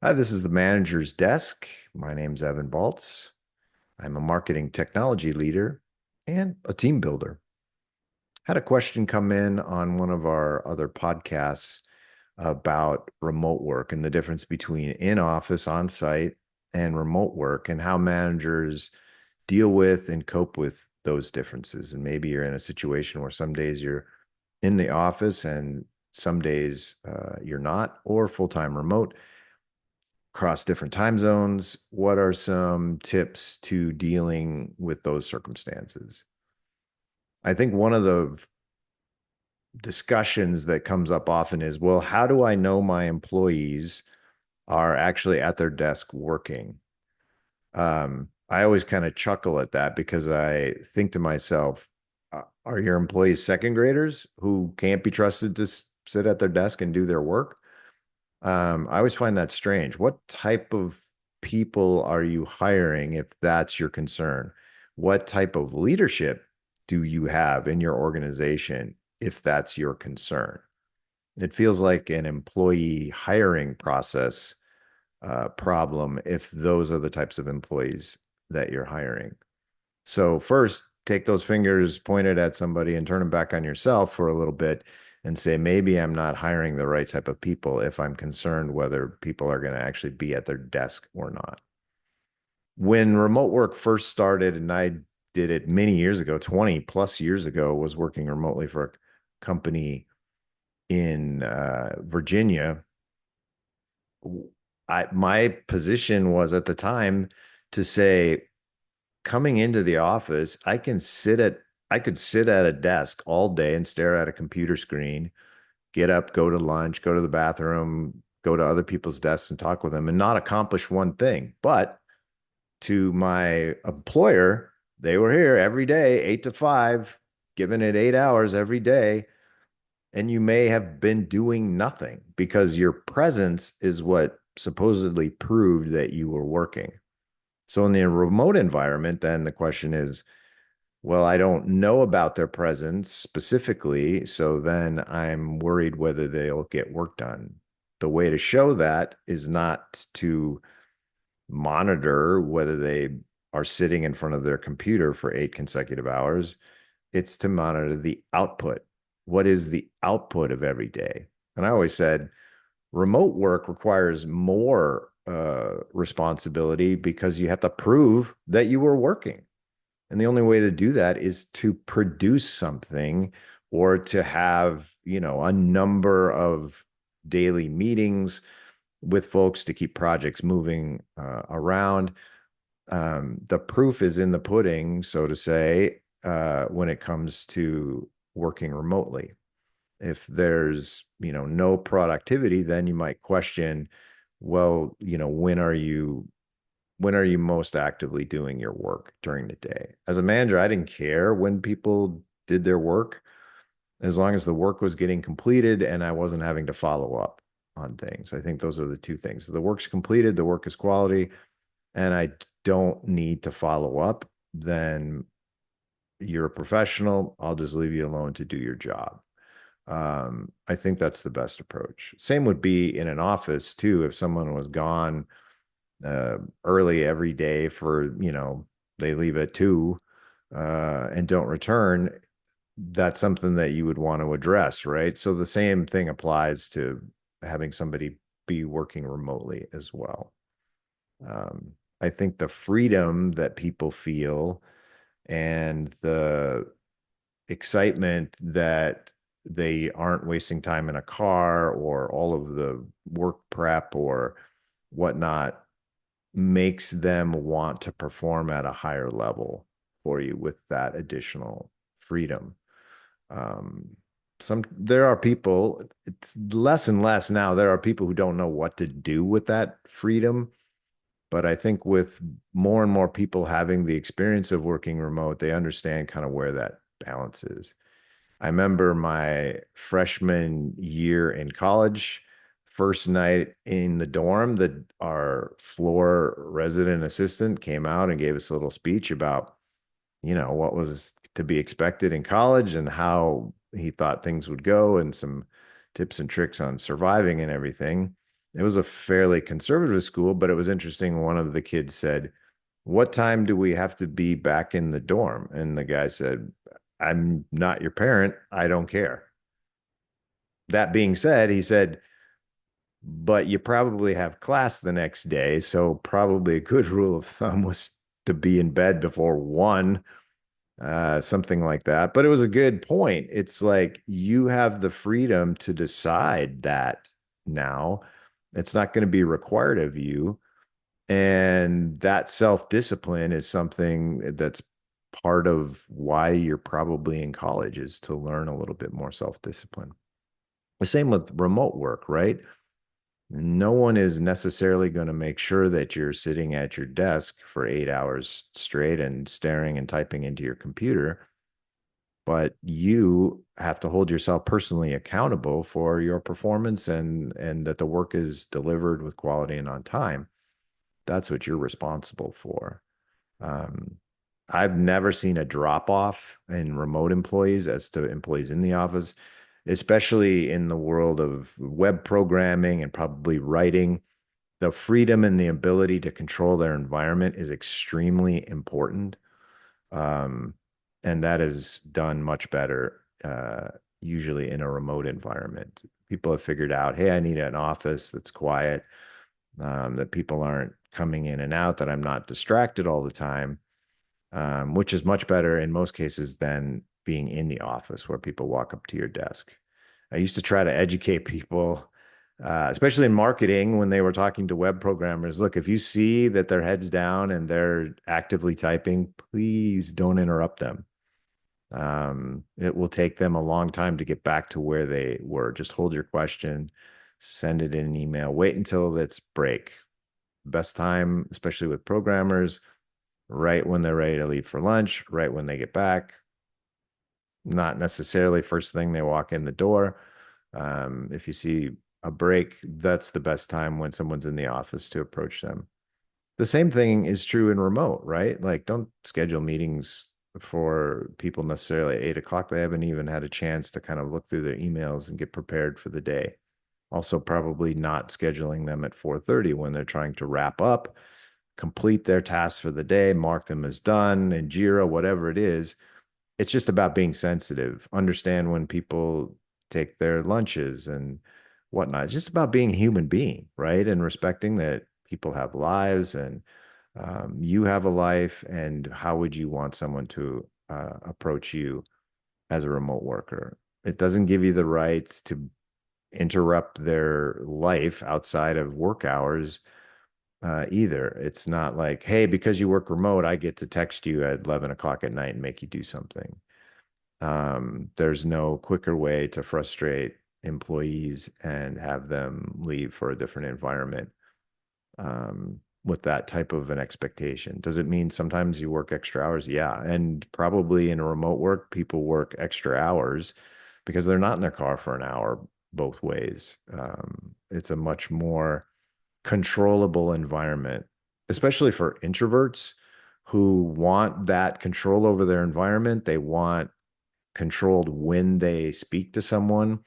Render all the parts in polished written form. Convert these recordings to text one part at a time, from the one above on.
Hi, this is the manager's desk. My name's Evan Baltz. I'm a marketing technology leader and a team builder. Had a question come in on one of our other podcasts about remote work and the difference between in office, on site, and remote work, and how managers deal with and cope with those differences. And maybe you're in a situation where some days you're in the office and some days you're not, or full time remote across different time zones. What are some tips to dealing with those circumstances? I think one of the discussions that comes up often is, well, how do I know my employees are actually at their desk working? I always kind of chuckle at that because I think to myself, are your employees second graders who can't be trusted to sit at their desk and do their work? I always find that strange. What type of people are you hiring if that's your concern? What type of leadership do you have in your organization if that's your concern? It feels like an employee hiring process problem if those are the types of employees that you're hiring. So first, take those fingers pointed at somebody and turn them back on yourself for a little bit and say, maybe I'm not hiring the right type of people if I'm concerned whether people are going to actually be at their desk or not. When remote work first started, and I did it many years ago, 20 plus years ago, was working remotely for a company in Virginia. My position was at the time to say, coming into the office, I could sit at a desk all day and stare at a computer screen, get up, go to lunch, go to the bathroom, go to other people's desks and talk with them and not accomplish one thing. But to my employer, they were here every day, 8 to 5, giving it 8 hours every day. And you may have been doing nothing because your presence is what supposedly proved that you were working. So in the remote environment, then the question is, well, I don't know about their presence specifically, so then I'm worried whether they'll get work done. The way to show that is not to monitor whether they are sitting in front of their computer for 8 consecutive hours. It's to monitor the output. What is the output of every day? And I always said remote work requires more responsibility because you have to prove that you were working. And the only way to do that is to produce something or to have, a number of daily meetings with folks to keep projects moving around. The proof is in the pudding, so to say, when it comes to working remotely. If there's, no productivity, then you might question, well, when are you most actively doing your work during the day? As a manager, I didn't care when people did their work as long as the work was getting completed and I wasn't having to follow up on things. I think those are the two things. The work's completed, the work is quality, and I don't need to follow up, then you're a professional. I'll just leave you alone to do your job. I think that's the best approach. Same would be in an office too. If someone was gone early every day for, they leave at 2 and don't return, that's something that you would want to address, right? So the same thing applies to having somebody be working remotely as well. I think the freedom that people feel and the excitement that they aren't wasting time in a car or all of the work prep or whatnot makes them want to perform at a higher level for you with that additional freedom. Um, there are people, it's less and less now. There are people who don't know what to do with that freedom. But I think with more and more people having the experience of working remote, they understand kind of where that balance is. I remember my freshman year in college, first night in the dorm, that our floor resident assistant came out and gave us a little speech about, what was to be expected in college and how he thought things would go and some tips and tricks on surviving and everything. It was a fairly conservative school, but it was interesting. One of the kids said, "What time do we have to be back in the dorm?" And the guy said, "I'm not your parent. I don't care." That being said, he said, "But you probably have class the next day. So probably a good rule of thumb was to be in bed before 1, something like that." But it was a good point. It's like you have the freedom to decide that now. It's not going to be required of you. And that self-discipline is something that's part of why you're probably in college, is to learn a little bit more self-discipline. The same with remote work, right? No one is necessarily going to make sure that you're sitting at your desk for 8 hours straight and staring and typing into your computer, but you have to hold yourself personally accountable for your performance, and that the work is delivered with quality and on time. That's what you're responsible for. Um, I've never seen a drop off in remote employees as to employees in the office, especially in the world of web programming and probably writing. The freedom and the ability to control their environment is extremely important. Um, and that is done much better, usually in a remote environment. People have figured out, hey, I need an office that's quiet, that people aren't coming in and out, that I'm not distracted all the time, which is much better in most cases than being in the office where people walk up to your desk. I used to try to educate people, especially in marketing, when they were talking to web programmers. Look, if you see that their head's down and they're actively typing, please don't interrupt them. It will take them a long time to get back to where they were. Just hold your question, send it in an email, wait until it's break. Best time, especially with programmers, right when they're ready to leave for lunch, right when they get back, not necessarily first thing they walk in the door. If you see a break, that's the best time when someone's in the office to approach them. The same thing is true in remote, right? Like, don't schedule meetings for people necessarily at 8 o'clock. They haven't even had a chance to kind of look through their emails and get prepared for the day. Also, probably not scheduling them at 4:30 when they're trying to wrap up, complete their tasks for the day, mark them as done in Jira, whatever it is. It's just about being sensitive, understand when people take their lunches and whatnot. It's just about being a human being, right? And respecting that people have lives, and you have a life, and how would you want someone to approach you as a remote worker? It doesn't give you the right to interrupt their life outside of work hours, either. It's not like, hey, because you work remote, I get to text you at 11 o'clock at night and make you do something. There's no quicker way to frustrate employees and have them leave for a different environment, with that type of an expectation. Does it mean sometimes you work extra hours? Yeah. And probably in a remote work, people work extra hours because they're not in their car for an hour both ways. It's a much more controllable environment, especially for introverts who want that control over their environment. They want controlled when they speak to someone.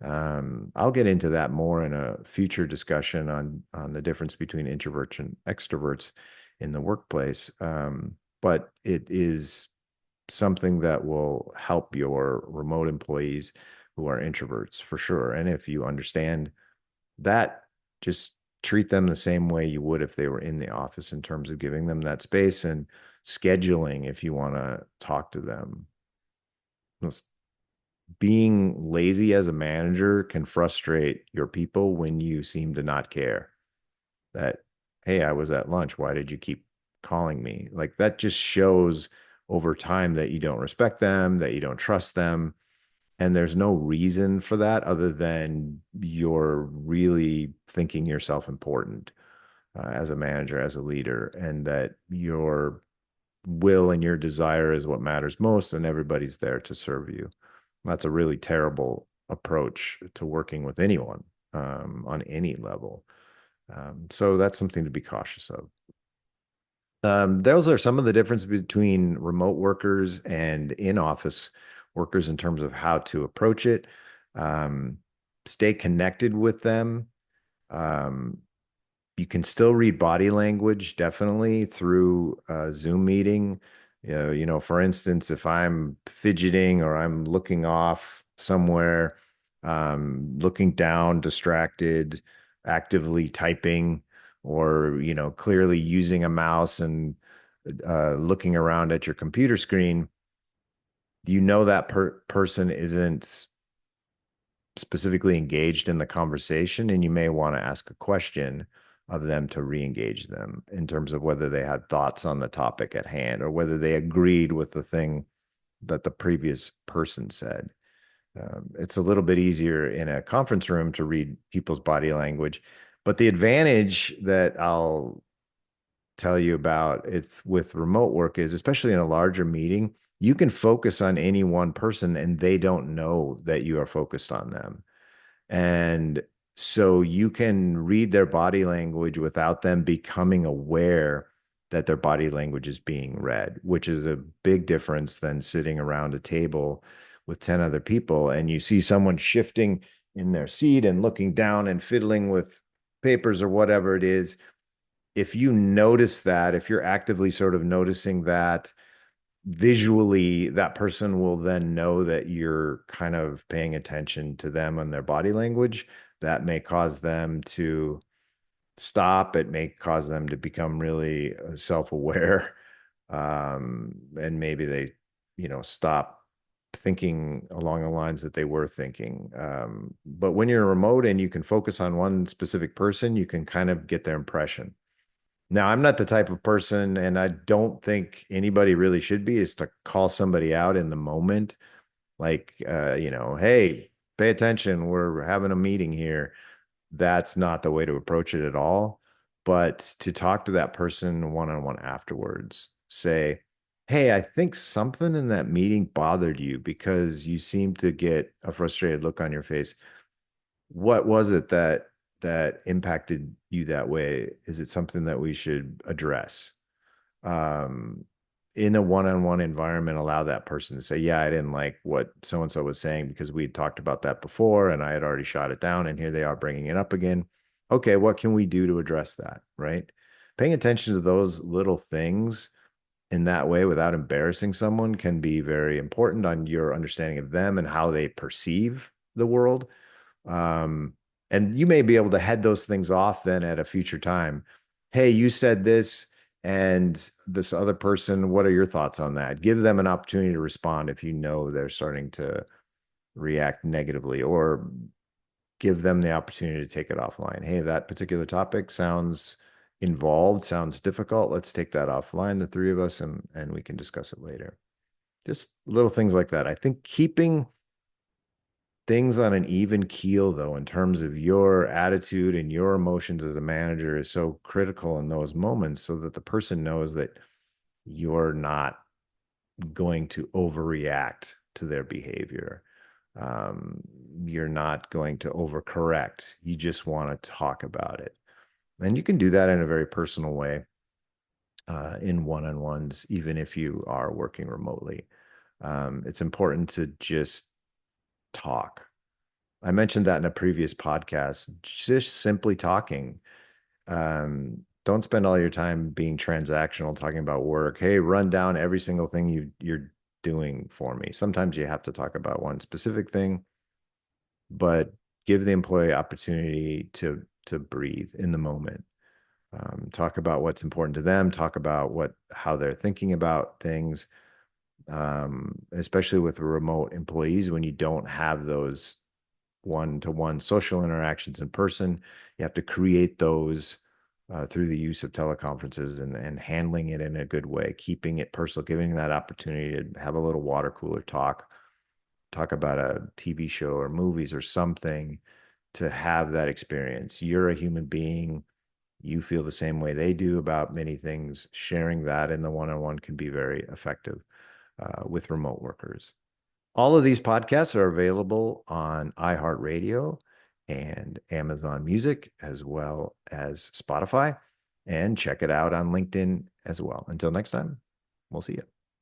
I'll get into that more in a future discussion on the difference between introverts and extroverts in the workplace. But it is something that will help your remote employees who are introverts for sure. And if you understand that, just treat them the same way you would if they were in the office, in terms of giving them that space and scheduling if you want to talk to them. Being lazy as a manager can frustrate your people when you seem to not care. That, hey, I was at lunch, why did you keep calling me? Like, that just shows over time that you don't respect them, that you don't trust them. And there's no reason for that other than you're really thinking yourself important, as a manager, as a leader, and that your will and your desire is what matters most, and everybody's there to serve you. That's a really terrible approach to working with anyone, on any level. So that's something to be cautious of. Those are some of the differences between remote workers and in-office workers in terms of how to approach it. Um, Stay connected with them. Um, you can still read body language definitely through a Zoom meeting. For instance, if I'm fidgeting or I'm looking off somewhere, looking down, distracted, actively typing, or clearly using a mouse and looking around at your computer screen, that person isn't specifically engaged in the conversation, and you may want to ask a question of them to re-engage them in terms of whether they had thoughts on the topic at hand or whether they agreed with the thing that the previous person said. It's a little bit easier in a conference room to read people's body language, but the advantage that I'll tell you about it's with remote work is, especially in a larger meeting, you can focus on any one person and they don't know that you are focused on them. And so you can read their body language without them becoming aware that their body language is being read, which is a big difference than sitting around a table with 10 other people and you see someone shifting in their seat and looking down and fiddling with papers or whatever it is. If you notice that, if you're actively sort of noticing that, visually that person will then know that you're kind of paying attention to them and their body language. That may cause them to stop. It may cause them to become really self-aware. And maybe they stop thinking along the lines that they were thinking. But when you're remote and you can focus on one specific person, you can kind of get their impression. Now, I'm not the type of person, and I don't think anybody really should be, is to call somebody out in the moment. Like, hey, pay attention. We're having a meeting here. That's not the way to approach it at all. But to talk to that person one on one afterwards, say, hey, I think something in that meeting bothered you because you seem to get a frustrated look on your face. What was it that impacted you that way? Is it something that we should address? Um, in a one-on-one environment, allow that person to say, yeah, I didn't like what so and so was saying because we had talked about that before and I had already shot it down, and here they are bringing it up again. Okay, what can we do to address that? Right? Paying attention to those little things in that way without embarrassing someone can be very important on your understanding of them and how they perceive the world. um, and you may be able to head those things off then at a future time. Hey, you said this and this other person, what are your thoughts on that? Give them an opportunity to respond if you know they're starting to react negatively, or give them the opportunity to take it offline. Hey, that particular topic sounds involved, sounds difficult. Let's take that offline, the three of us, and we can discuss it later. Just little things like that. I think keeping things on an even keel, though, in terms of your attitude and your emotions as a manager, is so critical in those moments so that the person knows that you're not going to overreact to their behavior. Um, you're not going to overcorrect. You just want to talk about it. And you can do that in a very personal way, in one-on-ones, even if you are working remotely. It's important to just talk. I mentioned that in a previous podcast. Just simply talking. Don't spend all your time being transactional, talking about work. Hey, run down every single thing you're doing for me. Sometimes you have to talk about one specific thing, but give the employee opportunity to breathe in the moment. Talk about what's important to them. Talk about how they're thinking about things. Especially with remote employees, when you don't have those one-to-one social interactions in person. You have to create those through the use of teleconferences and handling it in a good way, keeping it personal, giving that opportunity to have a little water cooler talk about a TV show or movies or something, to have that experience. You're a human being. You feel the same way they do about many things. Sharing that in the one-on-one can be very effective with remote workers. All of these podcasts are available on iHeartRadio and Amazon Music, as well as Spotify. And check it out on LinkedIn as well. Until next time, we'll see you.